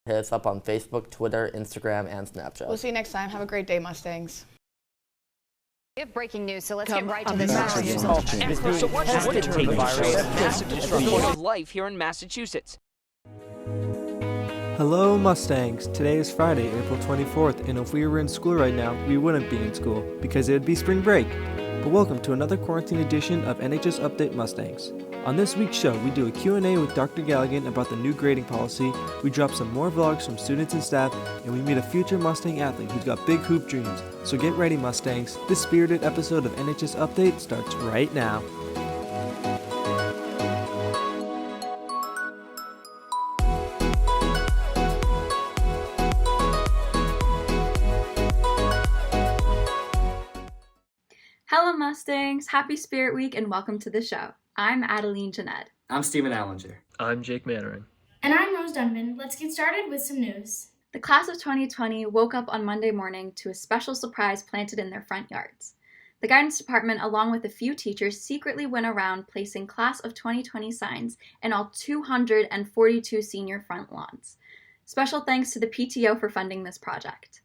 Hit us up on Facebook, Twitter, Instagram, and Snapchat. We'll see you next time. Have a great day, Mustangs. We have breaking news, so let's get right to this. So what should take massive disruption of life here in Massachusetts? Hello Mustangs! Today is Friday, April 24th, and if we were in school right now, we wouldn't be in school, because it would be spring break. But welcome to another quarantine edition of NHS Update Mustangs. On this week's show, we do a Q&A with Dr. Galligan about the new grading policy, we drop some more vlogs from students and staff, and we meet a future Mustang athlete who's got big hoop dreams. So get ready Mustangs, this spirited episode of NHS Update starts right now. Hello Mustangs, happy Spirit Week and welcome to the show. I'm Adeline Jeanette. I'm Stephen Allinger. I'm Jake Mannering. And I'm Rose Dunban. Let's get started with some news. The class of 2020 woke up on Monday morning to a special surprise planted in their front yards. The guidance department, along with a few teachers, secretly went around placing class of 2020 signs in all 242 senior front lawns. Special thanks to the PTO for funding this project.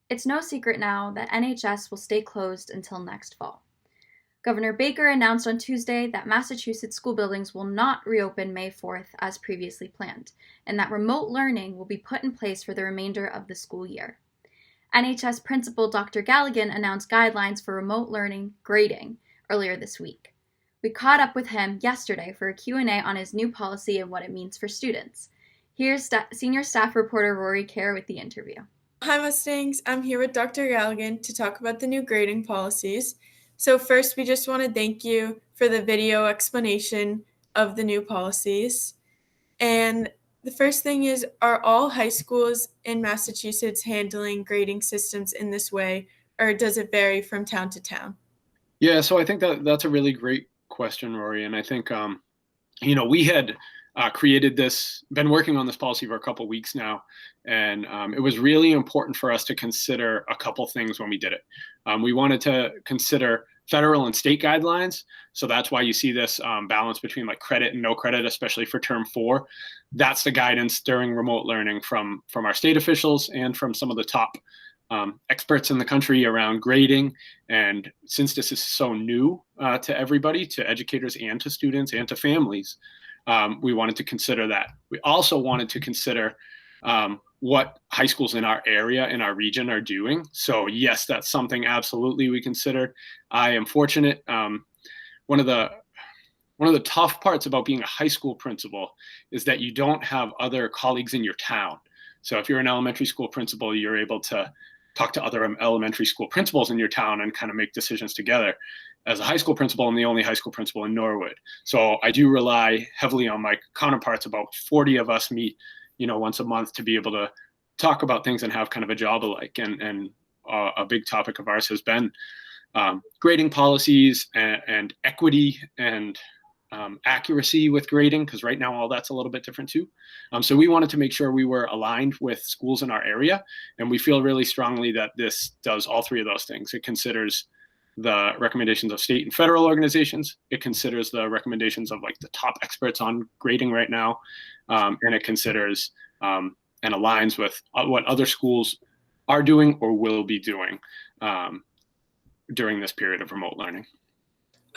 It's no secret now that NHS will stay closed until next fall. Governor Baker announced on Tuesday that Massachusetts school buildings will not reopen May 4th as previously planned, and that remote learning will be put in place for the remainder of the school year. NHS Principal Dr. Galligan announced guidelines for remote learning grading earlier this week. We caught up with him yesterday for a Q&A on his new policy and what it means for students. Here's senior staff reporter Rory Kerr with the interview. Hi Mustangs, I'm here with Dr. Galligan to talk about the new grading policies. So first, we just want to thank you for the video explanation of the new policies. And the first thing is, are all high schools in Massachusetts handling grading systems in this way, or does it vary from town to town? Yeah, so I think that's a really great question, Rory. And I think, we had created this, been working on this policy for a couple of weeks now, and it was really important for us to consider a couple things when we did it. We wanted to consider federal and state guidelines, so that's why you see this balance between like credit and no credit, especially for term 4. That's the guidance during remote learning from our state officials and from some of the top experts in the country around grading. And since this is so new to everybody, to educators and to students and to families, we wanted to consider that. We also wanted to consider what high schools in our area, in our region are doing. So yes, that's something absolutely we considered. I am fortunate. One of the tough parts about being a high school principal is that you don't have other colleagues in your town. So if you're an elementary school principal, you're able to talk to other elementary school principals in your town and kind of make decisions together. As a high school principal, I'm the only high school principal in Norwood. So I do rely heavily on my counterparts. About 40 of us meet, once a month to be able to talk about things and have kind of a job alike. And a big topic of ours has been grading policies and equity and accuracy with grading, because right now all that's a little bit different too. So we wanted to make sure we were aligned with schools in our area, and we feel really strongly that this does all three of those things. It considers the recommendations of state and federal organizations. It considers the recommendations of like the top experts on grading right now. And it considers and aligns with what other schools are doing or will be doing during this period of remote learning.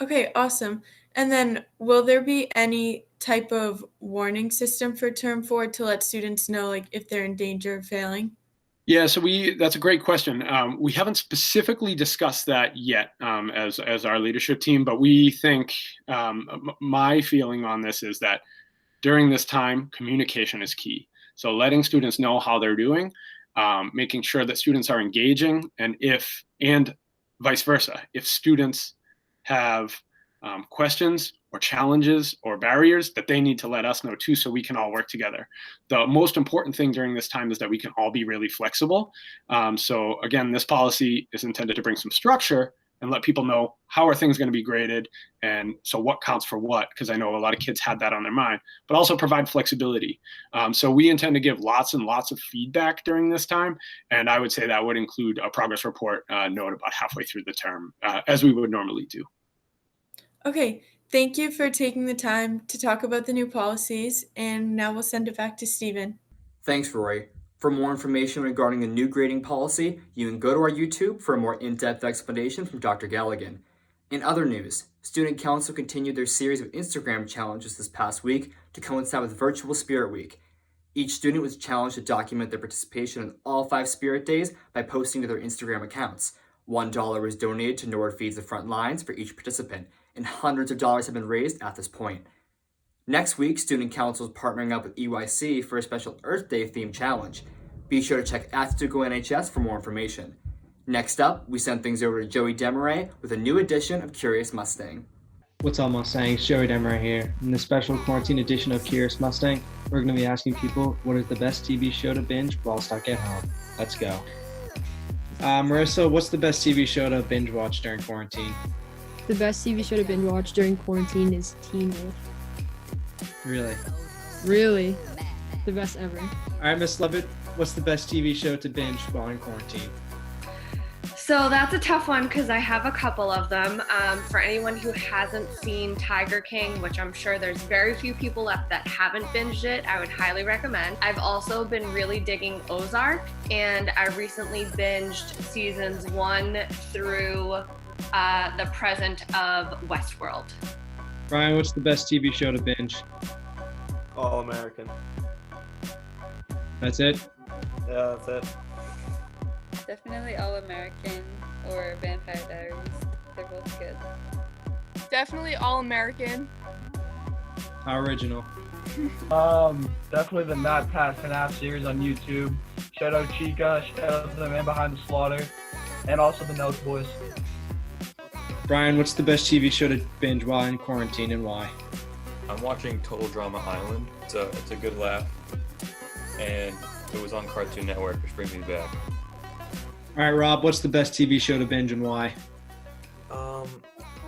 Okay, awesome. And then will there be any type of warning system for term 4 to let students know like if they're in danger of failing? Yeah, so that's a great question. We haven't specifically discussed that yet as our leadership team, but we think my feeling on this is that during this time, communication is key. So letting students know how they're doing, making sure that students are engaging, and vice versa. If students have questions or challenges or barriers, that they need to let us know too, so we can all work together. The most important thing during this time is that we can all be really flexible. So again, this policy is intended to bring some structure and let people know how are things going to be graded, and so what counts for what, because I know a lot of kids had that on their mind, but also provide flexibility. So we intend to give lots and lots of feedback during this time, and I would say that would include a progress report note about halfway through the term, as we would normally do. Okay, thank you for taking the time to talk about the new policies, and now we'll send it back to Stephen. Thanks, Rory. For more information regarding the new grading policy, you can go to our YouTube for a more in-depth explanation from Dr. Galligan. In other news, Student Council continued their series of Instagram challenges this past week to coincide with Virtual Spirit Week. Each student was challenged to document their participation in all 5 Spirit Days by posting to their Instagram accounts. $1 was donated to Nord Feeds the Front Lines for each participant, and hundreds of dollars have been raised at this point. Next week, Student Council is partnering up with EYC for a special Earth Day themed challenge. Be sure to check @NHS for more information. Next up, we send things over to Joey Demaray with a new edition of Curious Mustang. What's up, Mustangs? Joey Demaray here. In this special quarantine edition of Curious Mustang, we're going to be asking people what is the best TV show to binge while stuck at home. Let's go. Marissa, what's the best TV show to binge watch during quarantine? The best TV show to binge watch during quarantine is Teen Wolf. Really? Really? The best ever. All right, Miss Levitt, what's the best TV show to binge while in quarantine? So that's a tough one because I have a couple of them. For anyone who hasn't seen Tiger King, which I'm sure there's very few people left that haven't binged it, I would highly recommend. I've also been really digging Ozark, and I recently binged seasons 1 through the present of Westworld. Ryan, what's the best TV show to binge? All American. That's it? Yeah, that's it. Definitely All American or Vampire Diaries. They're both good. Definitely All American. How original. Definitely the Matt Pat FNAF series on YouTube. Shout out Chica, shout out to the Man Behind the Slaughter, and also the Notes Boys. Brian, what's the best TV show to binge while in quarantine and why? I'm watching Total Drama Island. It's a good laugh, and it was on Cartoon Network, which brings me back. All right, Rob, what's the best TV show to binge and why?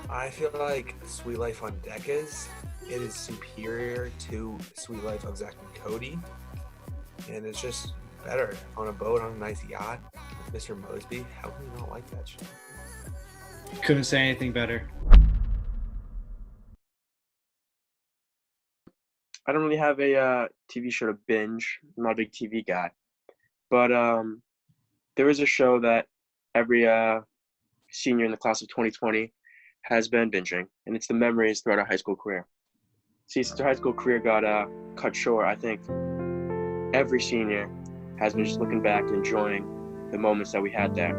I feel like Sweet Life on Deck is. It is superior to Sweet Life of Zack and Cody, and it's just better on a boat on a nice yacht with Mr. Mosby. How can you not like that show? Couldn't say anything better. I don't really have a TV show to binge. I'm not a big TV guy. But there is a show that every senior in the class of 2020 has been binging, and it's the memories throughout our high school career. See, since our high school career got cut short, I think every senior has been just looking back and enjoying the moments that we had there.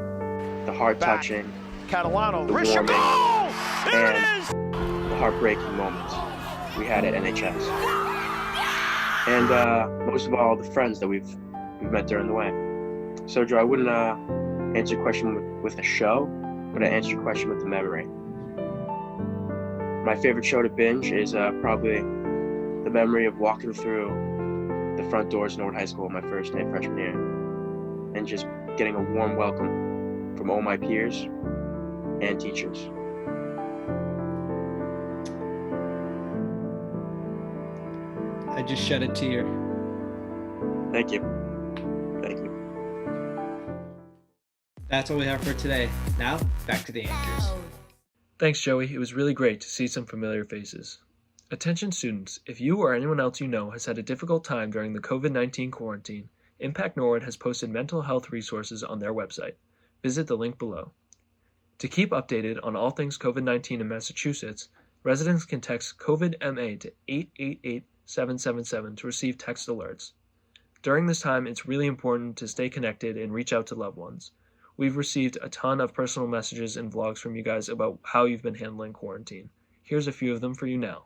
The heart-touching, Catalano, the warming, and the heartbreaking moments we had at NHS. And most of all, the friends that we've met during the way. So, Joe, I wouldn't answer your question with a show, but I answer your question with a memory. My favorite show to binge is probably the memory of walking through the front doors of Norwood High School my first day freshman year, and just getting a warm welcome from all my peers and teachers. I just shed a tear. Thank you. Thank you. That's all we have for today. Now, back to the answers. Thanks, Joey. It was really great to see some familiar faces. Attention students, if you or anyone else you know has had a difficult time during the COVID-19 quarantine, Impact Norwood has posted mental health resources on their website. Visit the link below. To keep updated on all things COVID-19 in Massachusetts, residents can text COVID-MA to 888-777 to receive text alerts. During this time, it's really important to stay connected and reach out to loved ones. We've received a ton of personal messages and vlogs from you guys about how you've been handling quarantine. Here's a few of them for you now.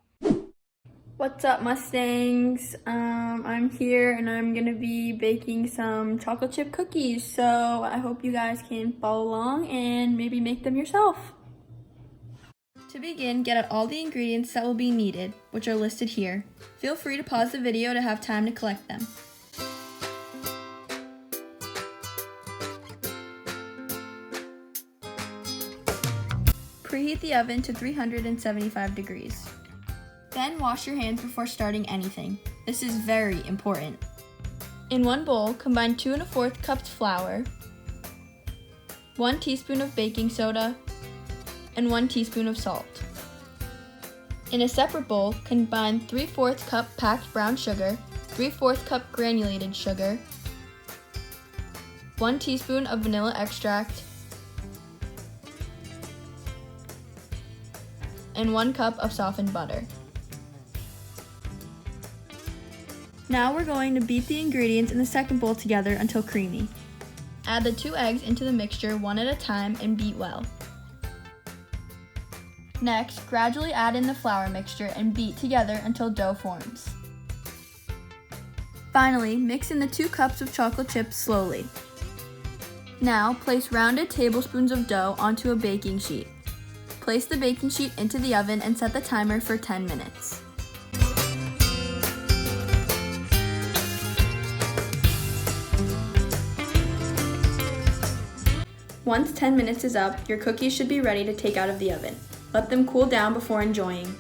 What's up, Mustangs? I'm here and I'm gonna be baking some chocolate chip cookies, so I hope you guys can follow along and maybe make them yourself. To begin, get out all the ingredients that will be needed, which are listed here. Feel free to pause the video to have time to collect them. Preheat the oven to 375 degrees. Then wash your hands before starting anything. This is very important. In one bowl, combine 2 1/4 cups flour, 1 teaspoon of baking soda, and 1 teaspoon of salt. In a separate bowl, combine 3/4 cup packed brown sugar, 3/4 cup granulated sugar, 1 teaspoon of vanilla extract, and 1 cup of softened butter. Now we're going to beat the ingredients in the second bowl together until creamy. Add the 2 eggs into the mixture one at a time and beat well. Next, gradually add in the flour mixture and beat together until dough forms. Finally, mix in the 2 cups of chocolate chips slowly. Now, place rounded tablespoons of dough onto a baking sheet. Place the baking sheet into the oven and set the timer for 10 minutes. Once 10 minutes is up, your cookies should be ready to take out of the oven. Let them cool down before enjoying.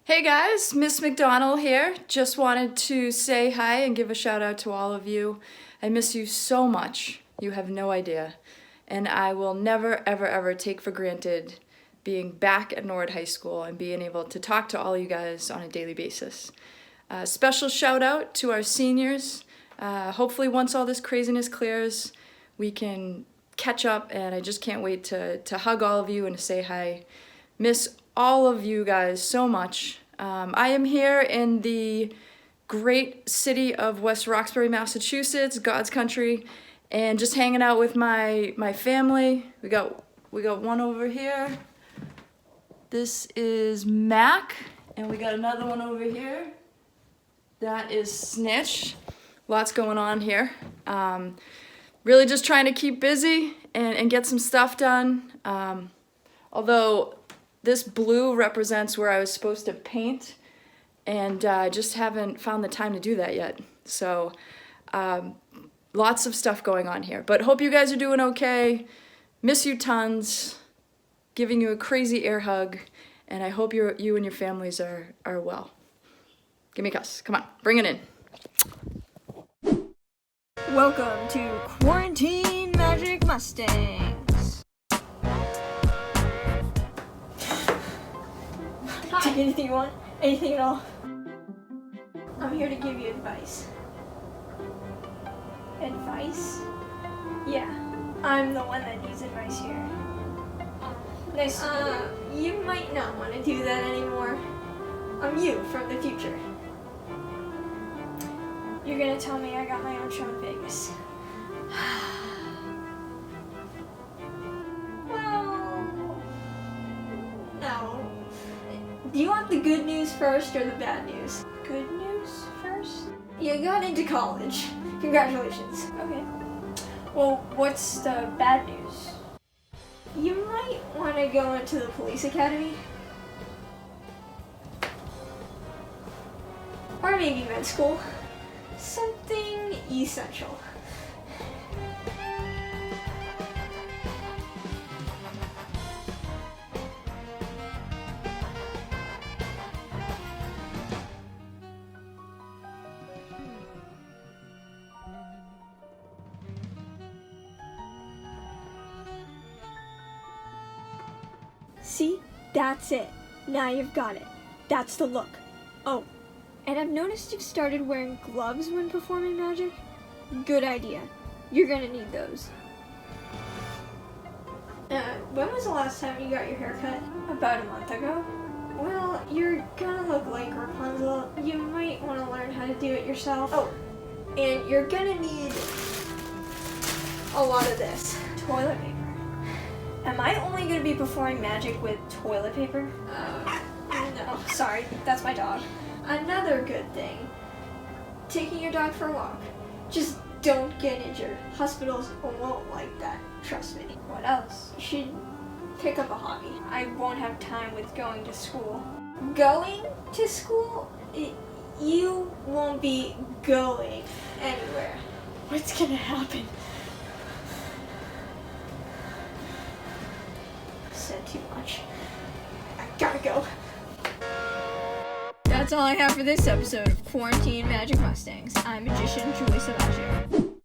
Hey guys, Miss McDonald here. Just wanted to say hi and give a shout out to all of you. I miss you so much. You have no idea. And I will never, ever take for granted being back at Norwood High School and being able to talk to all you guys on a daily basis. Special shout out to our seniors. Hopefully once all this craziness clears, we can catch up, and I just can't wait to hug all of you and to say hi. Miss all of you guys so much. I am here in the great city of West Roxbury, Massachusetts, God's country, and just hanging out with my family. We got one over here. This is Mac, and we got another one over here. That is Snitch. Lots going on here. Really just trying to keep busy and get some stuff done. Although this blue represents where I was supposed to paint, and I just haven't found the time to do that yet. So lots of stuff going on here. But hope you guys are doing okay. Miss you tons. Giving you a crazy air hug. And I hope you and your families are well. Give me a cuss. Come on, bring it in. Welcome to Quarantine Magic Mustangs. Take anything you want, anything at all. I'm here to give you advice. Advice? Yeah, I'm the one that needs advice here. Nice. You might not want to do that anymore. I'm you from the future. You're gonna tell me I got my own show in Vegas. Well, no. Do you want the good news first or the bad news? Good news first? You got into college. Congratulations. Okay. Well, what's the bad news? You might want to go into the police academy. Or maybe med school. Something essential. See? That's it. Now you've got it. That's the look. Oh, and I've noticed you've started wearing gloves when performing magic. Good idea. You're gonna need those. When was the last time you got your hair cut? About a month ago. Well, you're gonna look like Rapunzel. You might want to learn how to do it yourself. Oh, and you're gonna need a lot of this. Toilet paper. Am I only going to be performing magic with toilet paper? No, sorry, that's my dog. Another good thing, taking your dog for a walk. Just don't get injured. Hospitals won't like that, trust me. What else? You should pick up a hobby. I won't have time with going to school. Going to school? You won't be going anywhere. What's gonna happen? Said too much. I gotta go. That's all I have for this episode of Quarantine Magic Mustangs. I'm magician Julie Savaggio.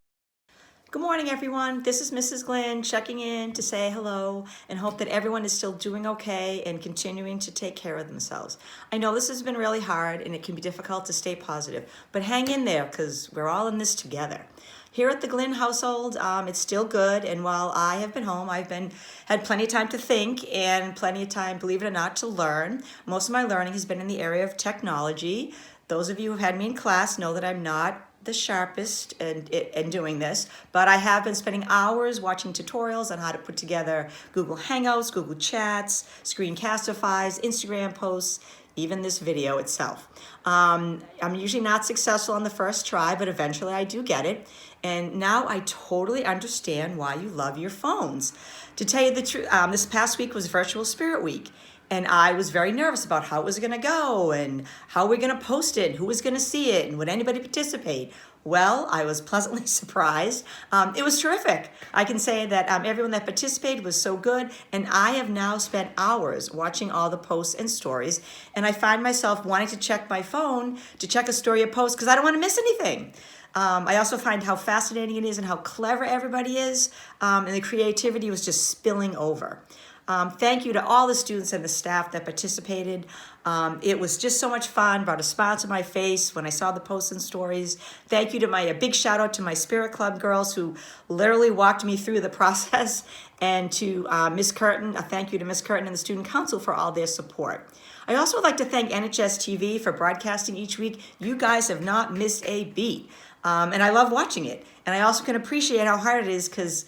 Good morning, everyone. This is Mrs. Glynn checking in to say hello and hope that everyone is still doing okay and continuing to take care of themselves. I know this has been really hard and it can be difficult to stay positive, but hang in there because we're all in this together. Here at the Glynn household, it's still good, and while I have been home, I've had plenty of time to think and plenty of time, believe it or not, to learn. Most of my learning has been in the area of technology. Those of you who've had me in class know that I'm not the sharpest in doing this, but I have been spending hours watching tutorials on how to put together Google Hangouts, Google Chats, Screencastifys, Instagram posts, even this video itself. I'm usually not successful on the first try, but eventually I do get it. And now I totally understand why you love your phones. To tell you the truth, this past week was Virtual Spirit Week. And I was very nervous about how it was going to go and how we're going to post it and who was going to see it and would anybody participate. Well, I was pleasantly surprised. It was terrific. I can say that everyone that participated was so good, and I have now spent hours watching all the posts and stories, and I find myself wanting to check my phone to check a story or post because I don't want to miss anything. I also find how fascinating it is and how clever everybody is, and the creativity was just spilling over. Thank you to all the students and the staff that participated. It was just so much fun, brought a smile to my face when I saw the posts and stories. Thank you to a big shout out to my Spirit Club girls who literally walked me through the process, and to Ms. Curtin, a thank you to Ms. Curtin and the Student Council for all their support. I also would like to thank NHS-TV for broadcasting each week. You guys have not missed a beat, and I love watching it. And I also can appreciate how hard it is because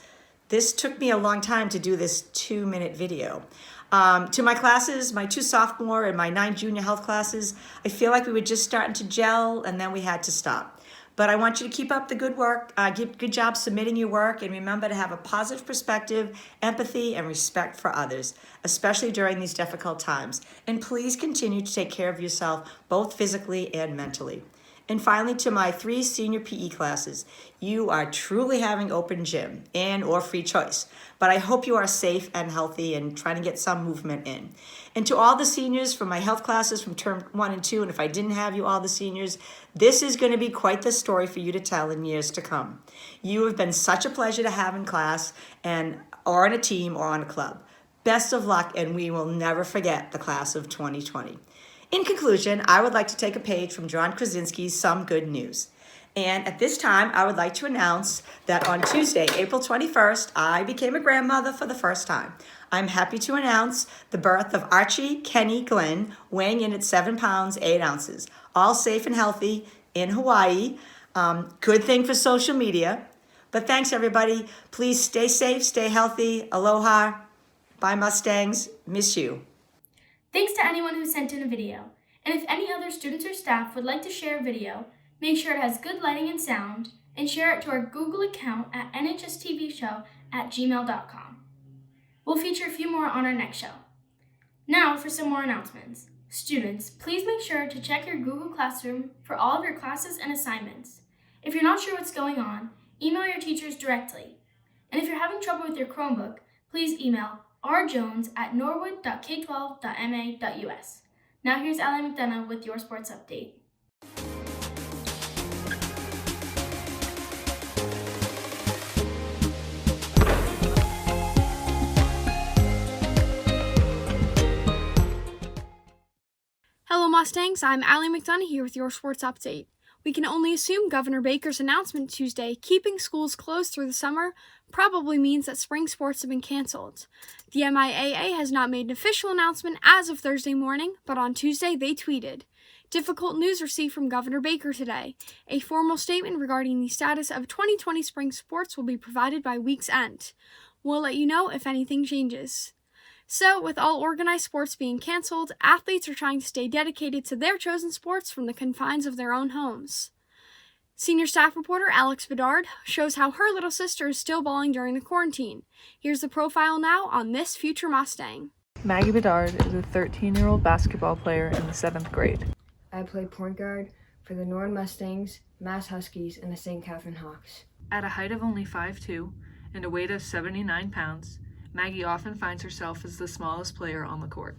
this took me a long time to do this 2-minute video. To my classes, my 2 sophomore and my 9 junior health classes, I feel like we were just starting to gel and then we had to stop. But I want you to keep up the good work, good job submitting your work, and remember to have a positive perspective, empathy, and respect for others, especially during these difficult times. And please continue to take care of yourself, both physically and mentally. And finally, to my 3 senior PE classes, you are truly having open gym or free choice. But I hope you are safe and healthy and trying to get some movement in. And to all the seniors from my health classes from term 1 and 2, and if I didn't have you all the seniors, this is going to be quite the story for you to tell in years to come. You have been such a pleasure to have in class or on a team or on a club. Best of luck, and we will never forget the class of 2020. In conclusion, I would like to take a page from John Krasinski's Some Good News. And at this time, I would like to announce that on Tuesday, April 21st, I became a grandmother for the first time. I'm happy to announce the birth of Archie Kenny Glynn, weighing in at 7 pounds, 8 ounces. All safe and healthy in Hawaii. Good thing for social media. But thanks, everybody. Please stay safe, stay healthy. Aloha. Bye, Mustangs. Miss you. Thanks to anyone who sent in a video. And if any other students or staff would like to share a video, make sure it has good lighting and sound, and share it to our Google account at nhstvshow@gmail.com. We'll feature a few more on our next show. Now for some more announcements. Students, please make sure to check your Google Classroom for all of your classes and assignments. If you're not sure what's going on, email your teachers directly. And if you're having trouble with your Chromebook, please email rjones@norwood.k12.ma.us. Now here's Allie McDonough with your sports update. Hello Mustangs, I'm Allie McDonough here with your sports update. We can only assume Governor Baker's announcement Tuesday, keeping schools closed through the summer, probably means that spring sports have been canceled. The MIAA has not made an official announcement as of Thursday morning, but on Tuesday they tweeted, "Difficult news received from Governor Baker today. A formal statement regarding the status of 2020 spring sports will be provided by week's end. We'll let you know if anything changes." So, with all organized sports being canceled, athletes are trying to stay dedicated to their chosen sports from the confines of their own homes. Senior staff reporter Alex Bedard shows how her little sister is still balling during the quarantine. Here's the profile now on this future Mustang. Maggie Bedard is a 13-year-old basketball player in the 7th grade. I play point guard for the Norwood Mustangs, Mass Huskies, and the St. Catherine Hawks. At a height of only 5'2" and a weight of 79 pounds, Maggie often finds herself as the smallest player on the court.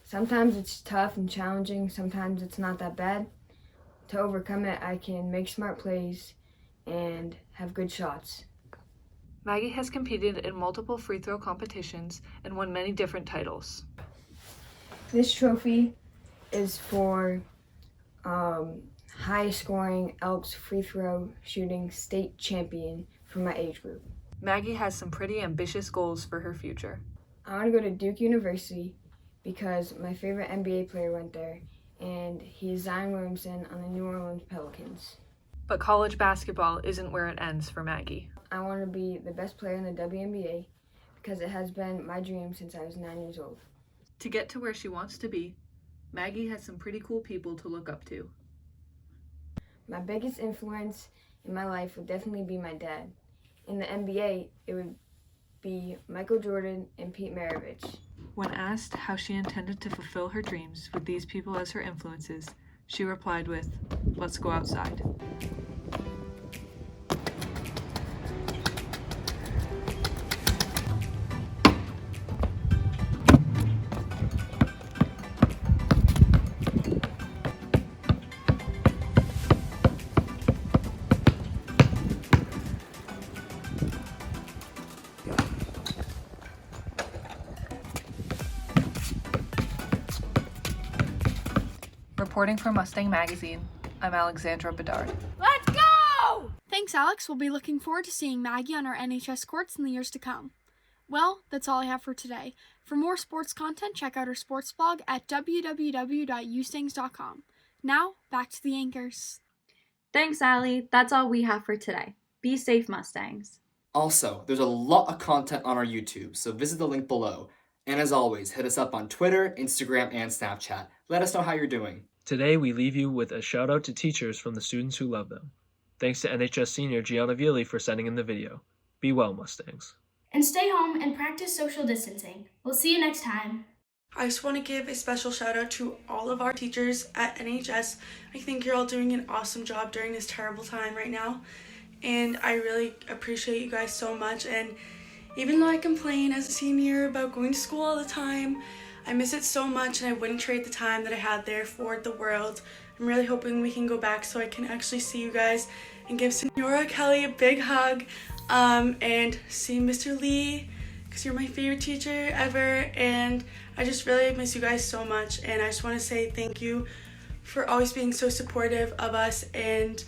Sometimes it's tough and challenging, sometimes it's not that bad. To overcome it, I can make smart plays and have good shots. Maggie has competed in multiple free throw competitions and won many different titles. This trophy is for high scoring Elks free throw shooting state champion for my age group. Maggie has some pretty ambitious goals for her future. I want to go to Duke University because my favorite NBA player went there, and he's Zion Williamson on the New Orleans Pelicans. But college basketball isn't where it ends for Maggie. I want to be the best player in the WNBA because it has been my dream since I was 9 years old. To get to where she wants to be, Maggie has some pretty cool people to look up to. My biggest influence in my life would definitely be my dad. In the NBA, it would be Michael Jordan and Pete Maravich. When asked how she intended to fulfill her dreams with these people as her influences, she replied with, "Let's go outside." Reporting for Mustang Magazine, I'm Alexandra Bedard. Let's go! Thanks, Alex. We'll be looking forward to seeing Maggie on our NHS courts in the years to come. Well, that's all I have for today. For more sports content, check out our sports blog at www.ustangs.com. Now, back to the anchors. Thanks, Allie. That's all we have for today. Be safe, Mustangs. Also, there's a lot of content on our YouTube, so visit the link below. And as always, hit us up on Twitter, Instagram, and Snapchat. Let us know how you're doing. Today, we leave you with a shout out to teachers from the students who love them. Thanks to NHS senior Gianna Violi for sending in the video. Be well, Mustangs. And stay home and practice social distancing. We'll see you next time. I just want to give a special shout out to all of our teachers at NHS. I think you're all doing an awesome job during this terrible time right now. And I really appreciate you guys so much. And even though I complain as a senior about going to school all the time, I miss it so much and I wouldn't trade the time that I had there for the world. I'm really hoping we can go back so I can actually see you guys and give Senora Kelly a big hug and see Mr. Lee, because you're my favorite teacher ever, and I just really miss you guys so much. And I just want to say thank you for always being so supportive of us and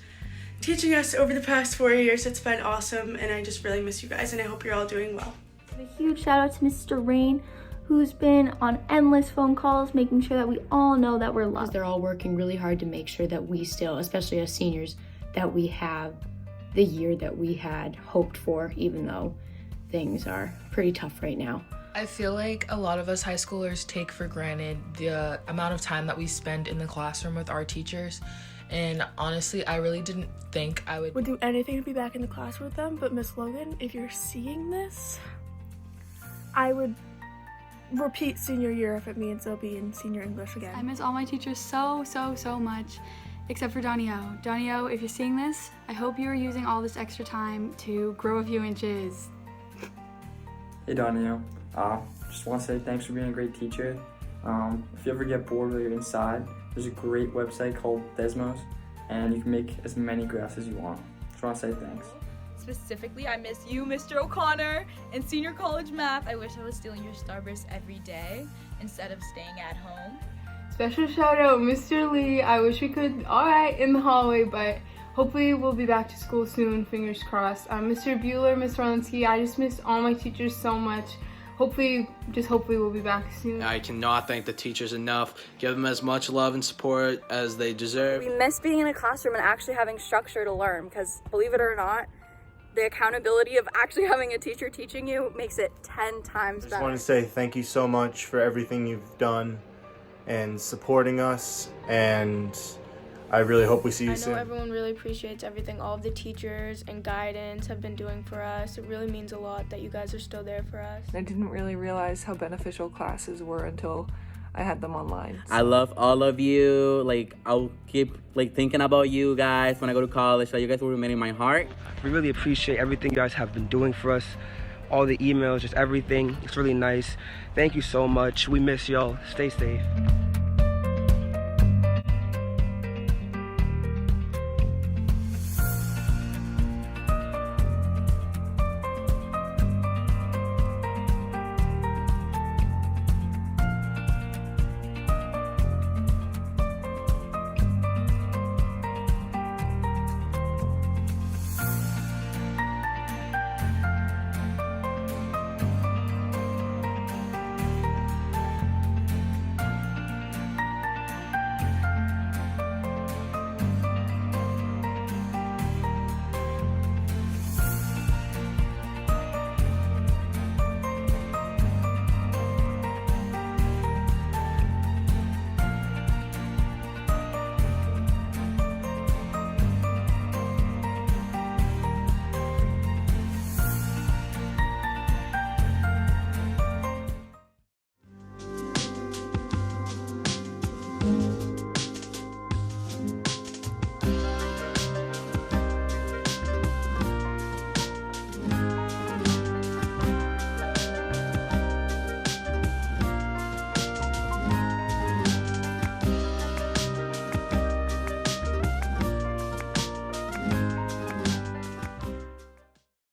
teaching us over the past 4 years. It's been awesome, and I just really miss you guys, and I hope you're all doing well. A huge shout out to Mr. Rain, who's been on endless phone calls, making sure that we all know that we're loved. They're all working really hard to make sure that we still, especially as seniors, that we have the year that we had hoped for, even though things are pretty tough right now. I feel like a lot of us high schoolers take for granted the amount of time that we spend in the classroom with our teachers. And honestly, I really didn't think I would do anything to be back in the class with them. But Miss Logan, if you're seeing this, I would repeat senior year if it means I'll be in senior English again. I miss all my teachers so much, except for Donnie-O. Donnie-O, if you're seeing this, I hope you are using all this extra time to grow a few inches. Hey Donnie-O, just want to say thanks for being a great teacher. If you ever get bored while you're inside, there's a great website called Desmos, and you can make as many graphs as you want. Just want to say thanks. Specifically, I miss you, Mr. O'Connor. In senior college math, I wish I was stealing your Starburst every day instead of staying at home. Special shout out, Mr. Lee. I wish we could, alright, in the hallway, but hopefully we'll be back to school soon, fingers crossed. Mr. Bueller, Ms. Rolinski, I just miss all my teachers so much. Hopefully we'll be back soon. I cannot thank the teachers enough. Give them as much love and support as they deserve. We miss being in a classroom and actually having structure to learn, because believe it or not, the accountability of actually having a teacher teaching you makes it 10 times better. I just want to say thank you so much for everything you've done and supporting us, and I really hope we see you soon. I know everyone really appreciates everything all of the teachers and guidance have been doing for us. It really means a lot that you guys are still there for us. I didn't really realize how beneficial classes were until I had them online. I love all of you. I'll keep thinking about you guys when I go to college. You guys will remain in my heart. We really appreciate everything you guys have been doing for us. All the emails, just everything. It's really nice. Thank you so much. We miss y'all. Stay safe.